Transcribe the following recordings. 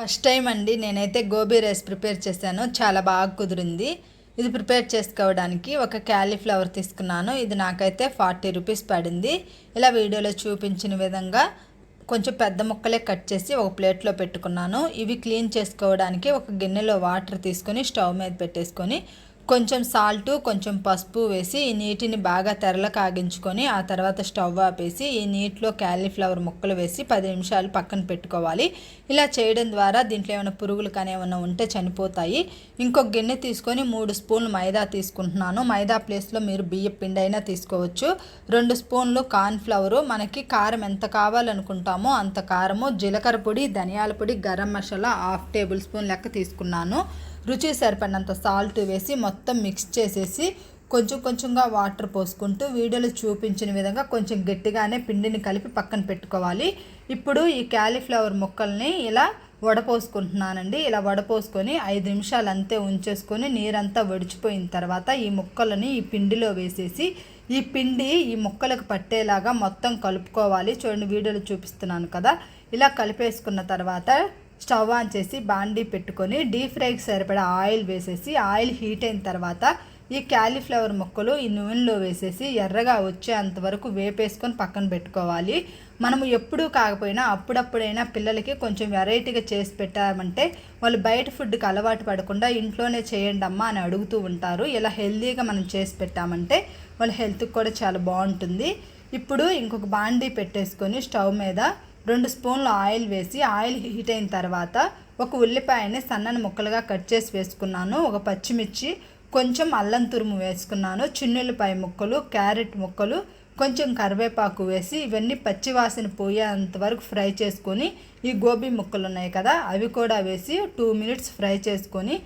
First time అండి నేనైతే gobi rice prepare చేశాను. చాలా బాగా కుదిరింది. ఇది ప్రిపేర్ చేసుకోవడానికి ఒక క్యాలీఫ్లవర్ తీసుకున్నాను. ఇది నాకైతే 40 రూపీస్ పడింది. ఇలా వీడియోలో చూపించిన విధంగా కొంచెం పెద్ద ముక్కలే కట్ చేసి ఒక ప్లేట్లో పెట్టుకున్నాను. ఇవి క్లీన్ చేసుకోవడానికి ఒక గిన్నెలో వాటర్ తీసుకొని స్టవ్ మీద పెట్టేసుకొని కొంచెం సాల్టు కొంచెం పసుపు వేసి ఈ నీటిని బాగా తెరల కాగించుకొని ఆ తర్వాత స్టవ్ ఆపేసి ఈ నీటిలో క్యాలీఫ్లవర్ ముక్కలు వేసి 10 నిమిషాలు పక్కన పెట్టుకోవాలి. ఇలా చేయడం ద్వారా దీంట్లో ఏమైనా పురుగులు కానీ ఏమైనా ఉంటే చనిపోతాయి. ఇంకొక గిన్నె తీసుకొని 3 స్పూన్లు మైదా తీసుకుంటున్నాను. మైదా ప్లేస్లో మీరు బియ్యం పిండి అయినా తీసుకోవచ్చు. 2 స్పూన్లు కార్న్ఫ్లవరు, మనకి కారం ఎంత కావాలనుకుంటామో అంత కారము, జీలకర్ర పొడి, ధనియాల పొడి, గరం మసాలా 1/2 టేబుల్ స్పూన్ లెక్క తీసుకున్నాను. రుచి సరిపడినంత సాల్ట్ వేసి మొత్తం మిక్స్ చేసేసి కొంచెం కొంచెంగా వాటర్ పోసుకుంటూ వీడియోలో చూపించిన విధంగా కొంచెం గట్టిగానే పిండిని కలిపి పక్కన పెట్టుకోవాలి. ఇప్పుడు ఈ క్యాలీఫ్లవర్ ముక్కల్ని ఇలా వడపోసుకుంటున్నానండి. ఇలా వడపోసుకొని 5 నిమిషాలు అంతే ఉంచేసుకొని నీరంతా వడిచిపోయిన తర్వాత ఈ ముక్కలని ఈ పిండిలో వేసేసి ఈ పిండి ఈ ముక్కలకు పట్టేలాగా మొత్తం కలుపుకోవాలి. చూడండి వీడియోలో చూపిస్తున్నాను కదా. ఇలా కలిపేసుకున్న తర్వాత స్టవ్ ఆన్ చేసి బాండీ పెట్టుకొని డీప్ ఫ్రైకి సరిపడా ఆయిల్ వేసేసి ఆయిల్ హీట్ అయిన తర్వాత ఈ క్యాలీఫ్లవర్ ముక్కలు ఈ నూనెలో వేసేసి ఎర్రగా వచ్చేంత వరకు వేపేసుకొని పక్కన పెట్టుకోవాలి. మనము ఎప్పుడూ కాకపోయినా అప్పుడప్పుడైనా పిల్లలకి కొంచెం వెరైటీగా చేసి పెట్టామంటే వాళ్ళు బయట ఫుడ్కి అలవాటు పడకుండా ఇంట్లోనే చేయండి అమ్మా అని అడుగుతూ ఉంటారు. ఇలా హెల్తీగా మనం చేసి పెట్టామంటే వాళ్ళ హెల్త్కి కూడా చాలా బాగుంటుంది. ఇప్పుడు ఇంకొక బాండీ పెట్టేసుకొని స్టవ్ మీద 2 స్పూన్లు ఆయిల్ వేసి ఆయిల్ హీట్ అయిన తర్వాత ఒక ఉల్లిపాయని సన్నని ముక్కలుగా కట్ చేసి వేసుకున్నాను. ఒక పచ్చిమిర్చి, కొంచెం అల్లం తురుము వేసుకున్నాను. చిన్నుల్లిపాయ ముక్కలు, క్యారెట్ ముక్కలు, కొంచెం కరివేపాకు వేసి ఇవన్నీ పచ్చివాసన పోయేంత వరకు ఫ్రై చేసుకొని ఈ గోబీ ముక్కలు ఉన్నాయి కదా అవి కూడా వేసి 2 మినిట్స్ ఫ్రై చేసుకొని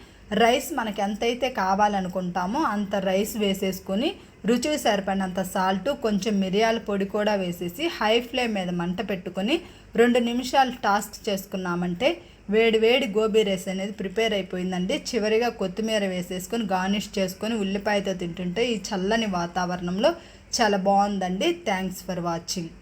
రైస్ మనకి ఎంతైతే కావాలనుకుంటామో అంత రైస్ వేసేసుకొని రుచికి సరిపడినంత సాల్టు, కొంచెం మిరియాల పొడి కూడా వేసేసి హై ఫ్లేమ్ మీద మంట పెట్టుకొని 2 నిమిషాలు టాస్ట్ చేసుకున్నామంటే వేడి వేడి గోబీ రైస్ అనేది ప్రిపేర్ అయిపోయిందండి. చివరిగా కొత్తిమీర వేసేసుకొని గార్నిష్ చేసుకొని ఉల్లిపాయతో తింటుంటే ఈ చల్లని వాతావరణంలో చాలా బాగుందండి. Thanks for watching.